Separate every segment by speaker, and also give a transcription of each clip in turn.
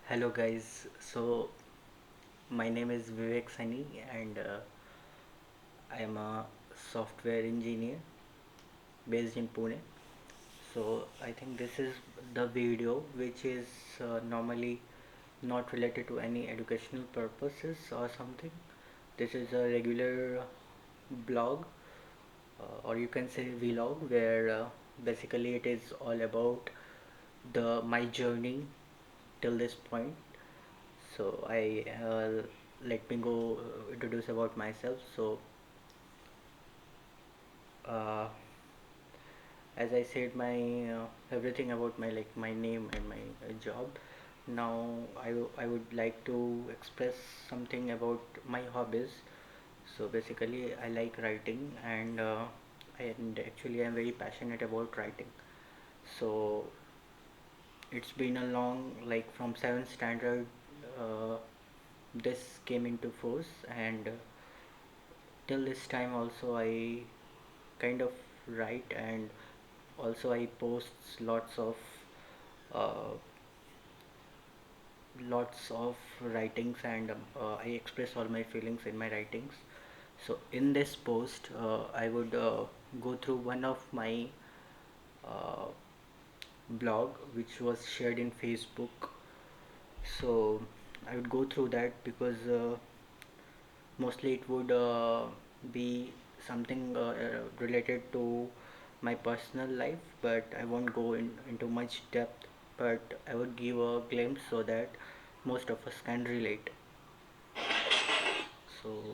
Speaker 1: Hello guys, so my name is Vivek Sani and I am a software engineer based in Pune. So I think this is the video which is normally not related to any educational purposes or something. This is a regular blog or you can say vlog where basically it is all about the my journey till this point. So I let me go introduce about myself. So uh, as I said, my everything about my my name and my job. Now I would like to express something about my hobbies. So basically, I like writing and actually I'm very passionate about writing. So it's been a long like from seventh standard. Uh, this came into force and till this time also I kind of write and also I post uh, lots of writings and I express all my feelings in my writings. So in this post I would go through one of my uh, blog which was shared in Facebook. So I would go through that because mostly it would be something related to my personal life, but I won't go into much depth, but I would give a glimpse so that most of us can relate. So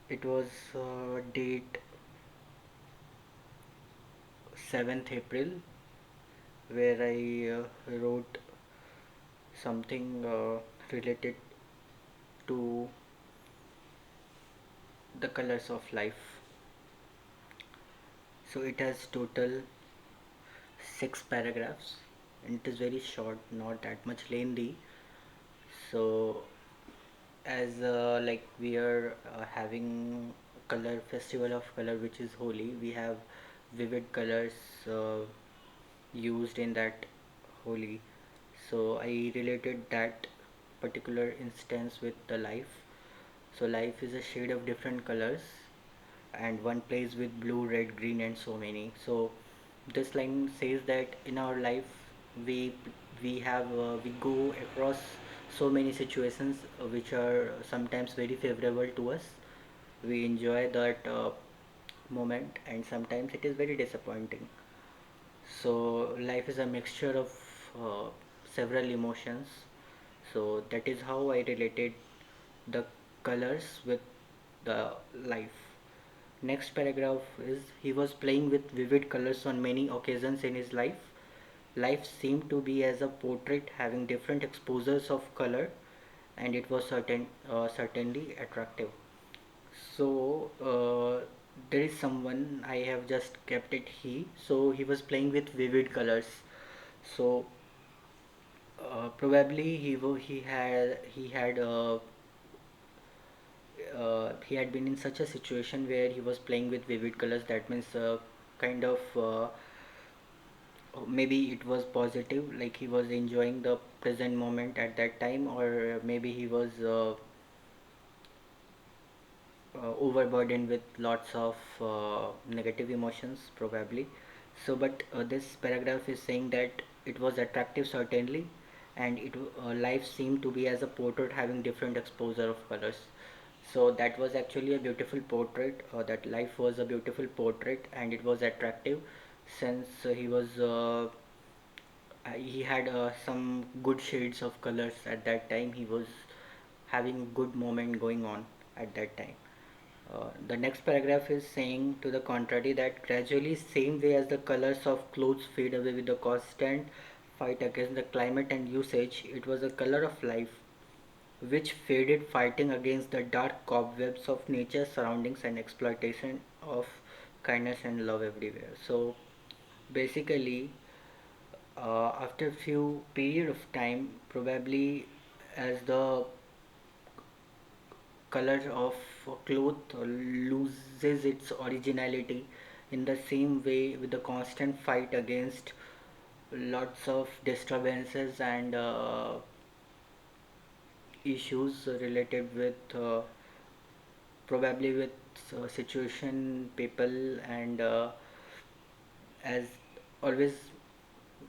Speaker 1: it was date 7th April where I wrote something related to the colors of life. So it has total 6 paragraphs and it is very short, not that much lengthy. So as like we are having color festival of color which is Holi, we have vivid colors uh, used in that Holi. So I related that particular instance with the life. So life is a shade of different colors and one plays with blue, red, green and so many. So this line says that in our life we we go across so many situations which are sometimes very favorable to us. We enjoy that moment and sometimes it is very disappointing. So life is a mixture of uh, several emotions. So that is how I related the colors with the life. Next paragraph is he was playing with vivid colors on many occasions in his life. Life seemed to be as a portrait having different exposures of color and it was certainly attractive. So there is someone I have just kept it he. So he was playing with vivid colors. So probably he had been in such a situation where he was playing with vivid colors. That means kind of maybe it was positive, like he was enjoying the present moment at that time, or maybe he was overburdened with lots of negative emotions probably. So but this paragraph is saying that it was attractive certainly, and life seemed to be as a portrait having different exposure of colors. So that was actually a beautiful portrait, that life was a beautiful portrait and it was attractive since he had some good shades of colors at that time. He was having good moment going on at that time. The next paragraph is saying to the contrary that gradually, same way as the colors of clothes fade away with the constant fight against the climate and usage, it was a color of life which faded fighting against the dark cobwebs of nature's surroundings and exploitation of kindness and love everywhere. So basically, after a few period of time, probably as the color of cloth loses its originality, in the same way with the constant fight against lots of disturbances and issues related with probably with situation people and as always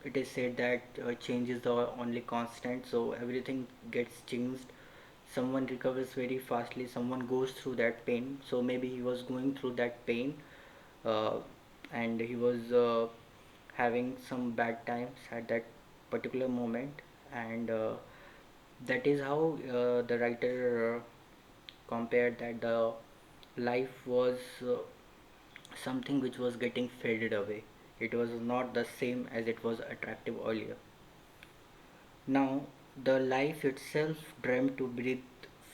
Speaker 1: it is said that change is the only constant, so everything gets changed. Someone recovers very fastly, someone goes through that pain, so maybe he was going through that pain uh, and he was having some bad times at that particular moment, and that is how the writer compared that the life was something which was getting faded away. It was not the same as it was attractive earlier. Now, the life itself dreamed to breathe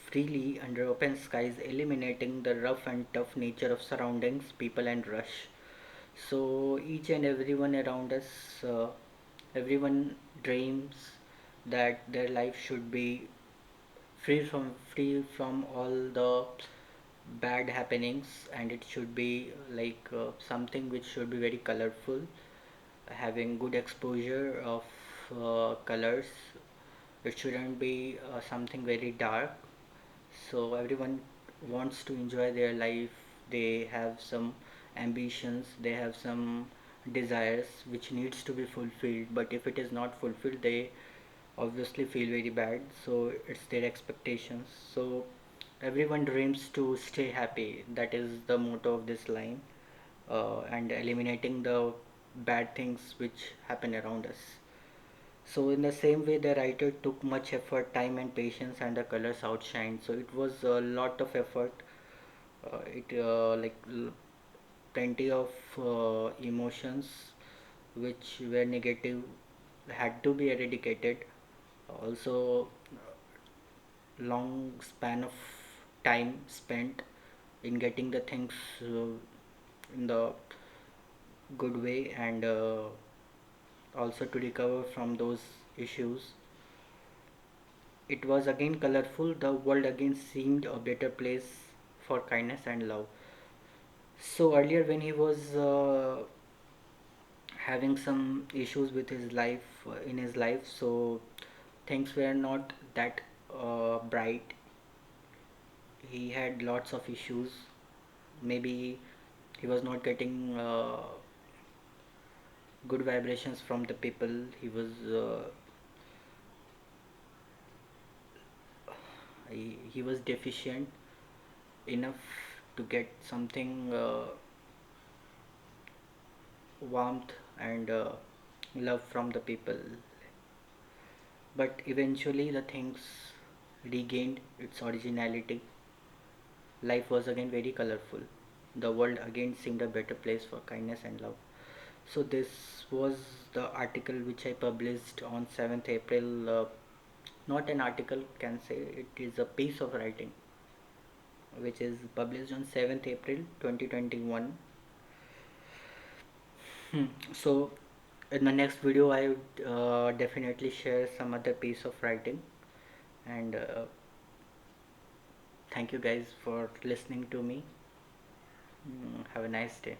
Speaker 1: freely under open skies, eliminating the rough and tough nature of surroundings, people, and rush. So, each and everyone around us, everyone dreams that their life should be free from all the bad happenings, and it should be like something which should be very colorful, having good exposure of colors. It shouldn't be something very dark. So everyone wants to enjoy their life. They have some ambitions, they have some desires which needs to be fulfilled, but if it is not fulfilled they obviously feel very bad, so it's their expectations. So everyone dreams to stay happy, that is the motto of this line, and eliminating the bad things which happen around us. So in the same way the writer took much effort, time and patience, and the colors outshine, so it was a lot of effort. It like plenty of emotions which were negative had to be eradicated. Also long span of time spent in getting the things in the good way, and also to recover from those issues. It was again colorful, the world again seemed a better place for kindness and love. So earlier when he was having some issues with his life in his life, so things were not that bright. He had lots of issues. Maybe he was not getting good vibrations from the people. He was deficient enough to get something warmth and love from the people, but eventually the things regained its originality. Life was again very colorful. The world again seemed a better place for kindness and love. So this was the article which I published on 7th April. Not an article, can say it is a piece of writing which is published on 7th April 2021. So in the next video I would definitely share some other piece of writing, and thank you guys for listening to me. Have a nice day.